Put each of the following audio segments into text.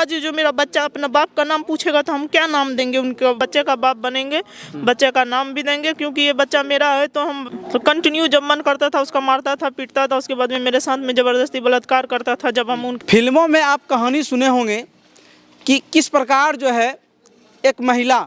आज जो मेरा बच्चा अपना बाप का नाम पूछेगा तो हम क्या नाम देंगे, उनके बच्चे का बाप बनेंगे, बच्चे का नाम भी देंगे, क्योंकि ये बच्चा मेरा है। तो हम तो कंटिन्यू जब मन करता था उसका मारता था, पीटता था, उसके बाद में मेरे साथ में ज़बरदस्ती बलात्कार करता था। जब हम उन फिल्मों में आप कहानी सुने होंगे कि किस प्रकार जो है एक महिला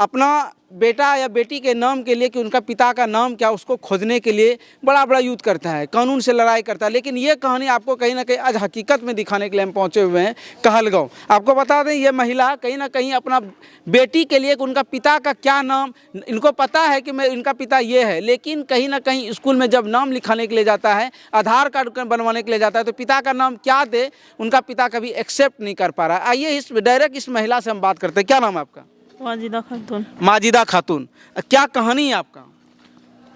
अपना बेटा या बेटी के नाम के लिए, कि उनका पिता का नाम क्या, उसको खोजने के लिए बड़ा बड़ा युद्ध करता है, कानून से लड़ाई करता है। लेकिन ये कहानी आपको कहीं ना कहीं आज हकीकत में दिखाने के लिए हम पहुँचे हुए हैं कहलगांव। आपको बता दें ये महिला कहीं ना कहीं अपना बेटी के लिए, उनका पिता का क्या नाम, इनको पता है कि इनका पिता ये है, लेकिन कहीं ना कहीं स्कूल में जब नाम लिखाने के लिए जाता है, आधार कार्ड बनवाने के लिए जाता है, तो पिता का नाम क्या दे, उनका पिता कभी एक्सेप्ट नहीं कर पा रहा है। आइए डायरेक्ट इस महिला से हम बात करते हैं। क्या नाम है आपका? माजिदा खातून। माजिदा खातून, क्या कहानी है आपका?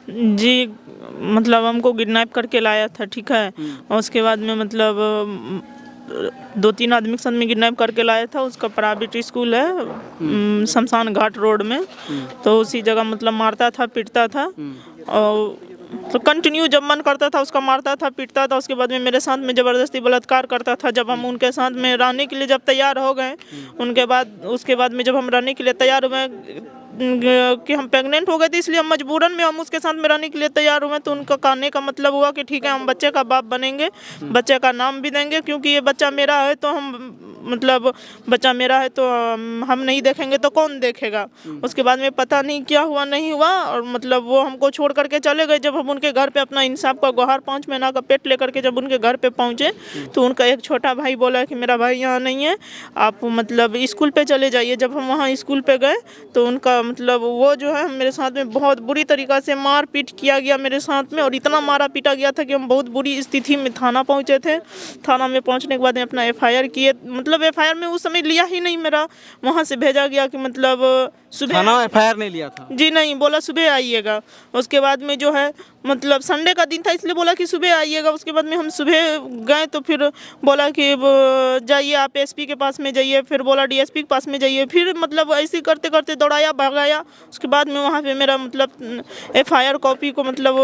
जी मतलब हमको किडनैप करके लाया था, ठीक है। और उसके बाद में मतलब 2-3 आदमी के साथ में किडनैप करके लाया था। उसका प्राइवेट स्कूल है शमशान घाट रोड में, तो उसी जगह मतलब मारता था, पीटता था, और तो कंटिन्यू जब मन करता था उसका मारता था, पीटता था। उसके बाद में मेरे साथ में ज़बरदस्ती बलात्कार करता था। जब हम उनके साथ में रहने के लिए जब तैयार हो गए, उसके बाद में जब हम रहने के लिए तैयार हुए कि हम प्रेग्नेंट हो गए थे, इसलिए हम मजबूरन में हम उसके साथ में रहने के लिए तैयार हुए। तो उनका कहने का मतलब हुआ कि ठीक है हम बच्चे का बाप बनेंगे, बच्चे का नाम भी देंगे, क्योंकि ये बच्चा मेरा है। तो हम मतलब बच्चा मेरा है तो हम नहीं देखेंगे तो कौन देखेगा। उसके बाद में पता नहीं क्या हुआ नहीं हुआ, और मतलब वो हमको छोड़ करके चले गए। जब हम उनके घर पे अपना इंसाफ का गुहार 5 महीना का पेट लेकर के जब उनके घर पे पहुँचे, तो उनका एक छोटा भाई बोला कि मेरा भाई यहाँ नहीं है, आप मतलब स्कूल पे चले जाइए। जब हम वहाँ स्कूल पे गए तो उनका मतलब वो जो है मेरे साथ में बहुत बुरी तरीक़ा से मार पीट किया गया मेरे साथ में, और इतना मारा पीटा गया था कि हम बहुत बुरी स्थिति में थाना पहुँचे थे। थाना में पहुँचने के बाद में अपना FIR किए, मतलब FIR में उस समय लिया ही नहीं मेरा, वहाँ से भेजा गया कि मतलब सुबह। थाना FIR नहीं लिया था? जी नहीं, बोला सुबह आइएगा। उसके बाद में जो है मतलब संडे का दिन था, इसलिए बोला कि सुबह आइएगा। उसके बाद में हम सुबह गए तो फिर बोला कि जाइए आप SP के पास में जाइए, फिर बोला DSP के पास में जाइए, फिर मतलब ऐसे करते करते दौड़ाया भगाया। उसके बाद में वहाँ पे मेरा मतलब FIR कॉपी को मतलब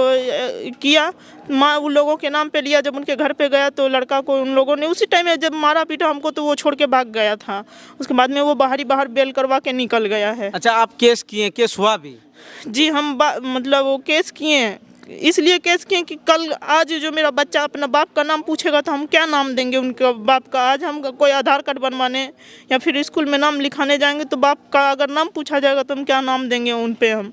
किया, उन लोगों के नाम पे लिया। जब उनके घर पे गया तो लड़का को उन लोगों ने उसी टाइम में जब मारा पीटा हमको, तो वो छोड़ के भाग गया था। उसके बाद में वो बाहर बेल करवा के निकल गया है। अच्छा, आप केस किए? केस हुआ भी? जी हम मतलब वो केस किए हैं, इसलिए केस किए कि कल आज जो मेरा बच्चा अपना बाप का नाम पूछेगा तो हम क्या नाम देंगे उनके बाप का। आज हम कोई आधार कार्ड बनवाने या फिर स्कूल में नाम लिखाने जाएंगे तो बाप का अगर नाम पूछा जाएगा तो हम क्या नाम देंगे उन पे हम।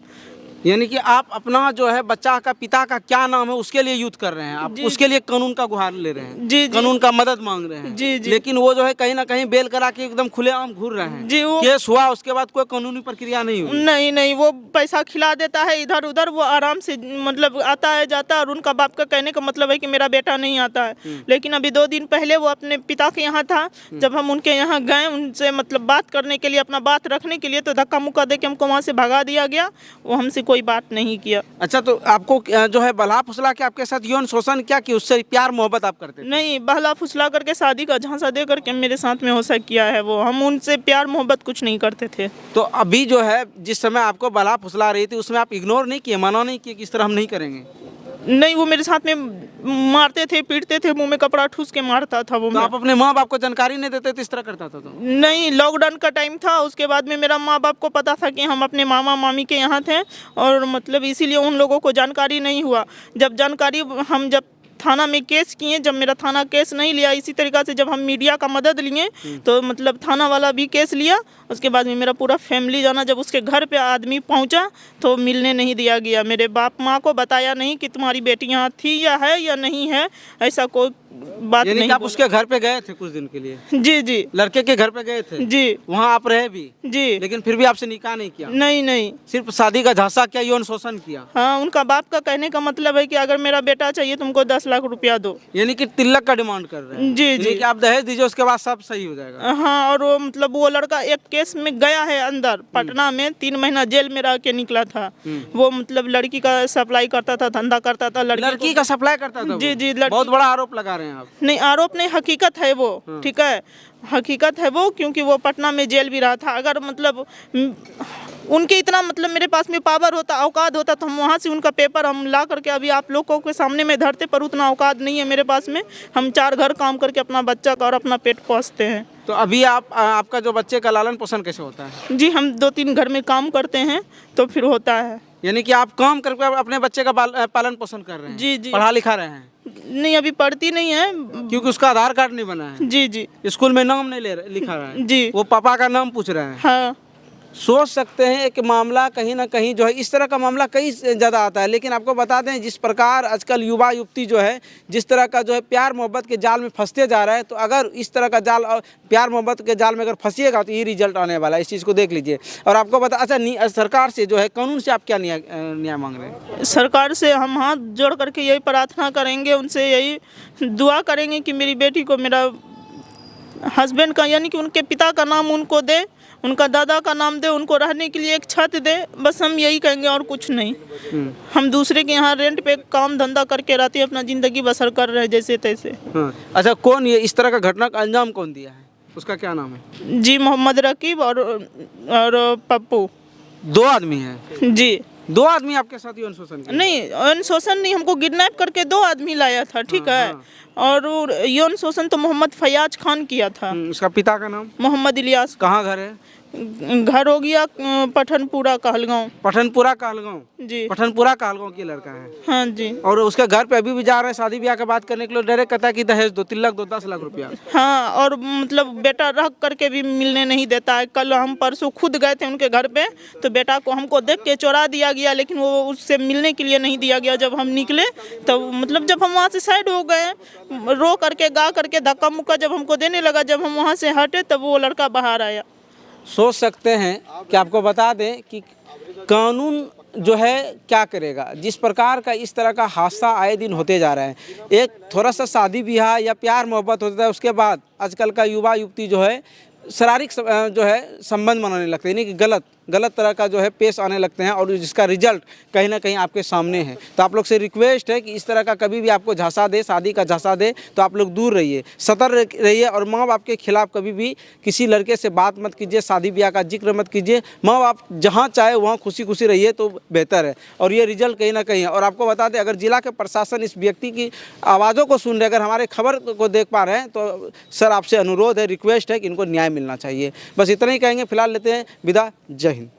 यानी कि आप अपना जो है बच्चा का पिता का क्या नाम है उसके लिए युद्ध कर रहे हैं आप, उसके लिए कानून का गुहार ले रहे हैं, जी कानून का मदद मांग रहे हैं। जी लेकिन वो जो है कहीं ना कहीं बेल करा के एकदम खुलेआम घूर रहे हैं। जी, वो केस हुआ उसके बाद कोई कानूनी प्रक्रिया नहीं हुई? नहीं, वो पैसा खिला देता है इधर उधर, वो आराम से मतलब आता है जाता है। और उनका बाप का कहने का मतलब है कि मेरा बेटा नहीं आता है। लेकिन अभी 2 दिन पहले वो अपने पिता के यहाँ था, जब हम उनके यहाँ गए उनसे मतलब बात करने के लिए, अपना बात रखने के लिए, तो धक्का मुक्का दे के हमको वहाँ से भगा दिया गया। वो हमसे कोई बात नहीं किया। अच्छा, तो आपको जो है बहला फुसला के आपके साथ यौन शोषण क्या कि उससे प्यार मोहब्बत आप करते थे? नहीं, बहला फुसला करके शादी का झांसा दे करके मेरे साथ में होसा किया है वो। हम उनसे प्यार मोहब्बत कुछ नहीं करते थे। तो अभी जो है जिस समय आपको बहला फुसला रही थी उसमें आप इग्नोर नहीं किए, मना नहीं किए कि इस तरह हम नहीं करेंगे? नहीं, वो मेरे साथ में मारते थे, पीटते थे, मुंह में कपड़ा ठूस के मारता था वो। तो आप अपने माँ बाप को जानकारी नहीं देते थे इस तरह करता था? तो नहीं, लॉकडाउन का टाइम था। उसके बाद में मेरा माँ बाप को पता था कि हम अपने मामा मामी के यहाँ थे, और मतलब इसीलिए उन लोगों को जानकारी नहीं हुआ। जब जानकारी हम जब थाना में केस किए, जब मेरा थाना केस नहीं लिया, इसी तरीक़ा से जब हम मीडिया का मदद लिए तो मतलब थाना वाला भी केस लिया। उसके बाद में मेरा पूरा फैमिली जाना, जब उसके घर पे आदमी पहुंचा तो मिलने नहीं दिया गया। मेरे बाप माँ को बताया नहीं कि तुम्हारी बेटी यहाँ थी या है या नहीं है, ऐसा कोई बात नहीं। आप उसके घर पे गए थे कुछ दिन के लिए? जी, लड़के के घर पे गए थे? जी, वहाँ आप रहे भी? जी, लेकिन फिर भी आपसे निकाह नहीं किया? नहीं, सिर्फ शादी का झांसा किया, यौन शोषण किया? हाँ, उनका बाप का कहने का मतलब है कि अगर मेरा बेटा चाहिए तुमको 10 लाख रुपया दो। यानी कि तिलक का डिमांड कर रहे हैं? जी, कि आप दहेज दीजिए उसके बाद सब सही हो जाएगा? हाँ, और वो मतलब वो लड़का एक केस में गया है अंदर पटना में, 3 महीना जेल में रह के निकला था। वो मतलब लड़की का सप्लाई करता था, धंधा करता था। लड़की का सप्लाई करता था? जी, बहुत बड़ा आरोप लगा रहे हैं आप। नहीं, आरोप नहीं, हकीकत है वो। ठीक है, हकीकत है वो, क्योंकि वो पटना में जेल भी रहा था। अगर मतलब उनके इतना मतलब मेरे पास में पावर होता, औकात होता, तो हम वहाँ से उनका पेपर हम ला करके अभी आप लोगों के सामने में धरते, पर उतना औकात नहीं है मेरे पास में। हम 4 घर काम करके अपना बच्चा का और अपना पेट पोसते हैं। तो अभी आपका जो बच्चे का लालन पोषण कैसे होता है? जी हम 2-3 घर में काम करते हैं तो फिर होता है। यानी कि आप काम करके अपने बच्चे का पालन पोषण कर रहे हैं? जी जी। पढ़ा लिखा रहे हैं? नहीं अभी पढ़ती नहीं है। क्योंकि उसका आधार कार्ड नहीं बना है। जी जी। स्कूल में नाम नहीं लिखा रहा है। जी। वो पापा का नाम पूछ रहे हैं। हाँ। सोच सकते हैं एक मामला कहीं ना कहीं जो है इस तरह का मामला कई ज़्यादा आता है, लेकिन आपको बता दें जिस प्रकार आजकल युवा युवती जो है जिस तरह का जो है प्यार मोहब्बत के जाल में फंसते जा रहा है, तो अगर इस तरह का जाल प्यार मोहब्बत के जाल में अगर फंसिएगा तो ये रिजल्ट आने वाला है। इस चीज़ को देख लीजिए। और आपको बता अच्छा सरकार से जो है कानून से आप क्या न्याय मांग रहे हैं? सरकार से हम हाथ जोड़ करके यही प्रार्थना करेंगे, उनसे यही दुआ करेंगे कि मेरी बेटी को मेरा हस्बैंड का यानी कि उनके पिता का नाम उनको दे, उनका दादा का नाम दे, उनको रहने के लिए एक छत दे। बस हम यही कहेंगे और कुछ नहीं। हम दूसरे के यहाँ रेंट पे काम धंधा करके रहते हैं, अपना ज़िंदगी बसर कर रहे हैं जैसे तैसे। हाँ। अच्छा कौन ये इस तरह का घटना का अंजाम कौन दिया है, उसका क्या नाम है? जी मोहम्मद रकीब और पप्पू। 2 आदमी हैं? जी 2 आदमी आपके साथ यौन शोषण किया? नहीं यौन शोषण नहीं, हमको किडनैप करके 2 आदमी लाया था, ठीक है। और यौन शोषण तो मोहम्मद फयाज खान किया था। उसका पिता का नाम? मोहम्मद इलियास। कहाँ घर है? घर हो गया पठनपुरा कहलगांव। पठनपुरा कहलगांव? जी। पठनपुरा कहलगांव की लड़का है? हाँ जी। और उसके घर पे अभी भी जा रहे हैं शादी ब्याह की बात करने के लिए, डायरेक्ट कहता है कि दहेज दो, 3 लाख दो, 10 लाख रुपया। हाँ और मतलब बेटा रह करके भी मिलने नहीं देता है। कल हम परसों खुद गए थे उनके घर पे, तो बेटा को हमको देख के चोरा दिया गया, लेकिन वो उससे मिलने के लिए नहीं दिया गया। जब हम निकले तब मतलब जब हम वहाँ से साइड हो गए, रो करके गा करके धक्का मुक्का जब हमको देने लगा, जब हम वहाँ से हटे तब वो लड़का बाहर आया। सोच सकते हैं कि आपको बता दें कि कानून जो है क्या करेगा। जिस प्रकार का इस तरह का हादसा आए दिन होते जा रहा है, एक थोड़ा सा शादी ब्याह या प्यार मोहब्बत होता है, उसके बाद आजकल का युवा युवती जो है शारीरिक जो है संबंध बनाने लगते हैं, यानी कि गलत तरह का जो है पेश आने लगते हैं, और जिसका रिजल्ट कहीं ना कहीं आपके सामने है। तो आप लोग से रिक्वेस्ट है कि इस तरह का कभी भी आपको झांसा दे, शादी का झांसा दे, तो आप लोग दूर रहिए, सतर्क रहिए, और माँ बाप के खिलाफ कभी भी किसी लड़के से बात मत कीजिए, शादी ब्याह का जिक्र मत कीजिए। माँ बाप जहाँ चाहे वहाँ खुशी खुशी रहिए तो बेहतर है, और ये रिजल्ट कहीं ना कहीं है। और आपको बता दें अगर जिला के प्रशासन इस व्यक्ति की आवाज़ों को सुन रहे, अगर हमारे खबर को देख पा रहे हैं, तो सर आपसे अनुरोध है, रिक्वेस्ट है कि इनको न्याय मिलना चाहिए। बस इतना ही कहेंगे। फिलहाल लेते हैं विदा। जय हिंद।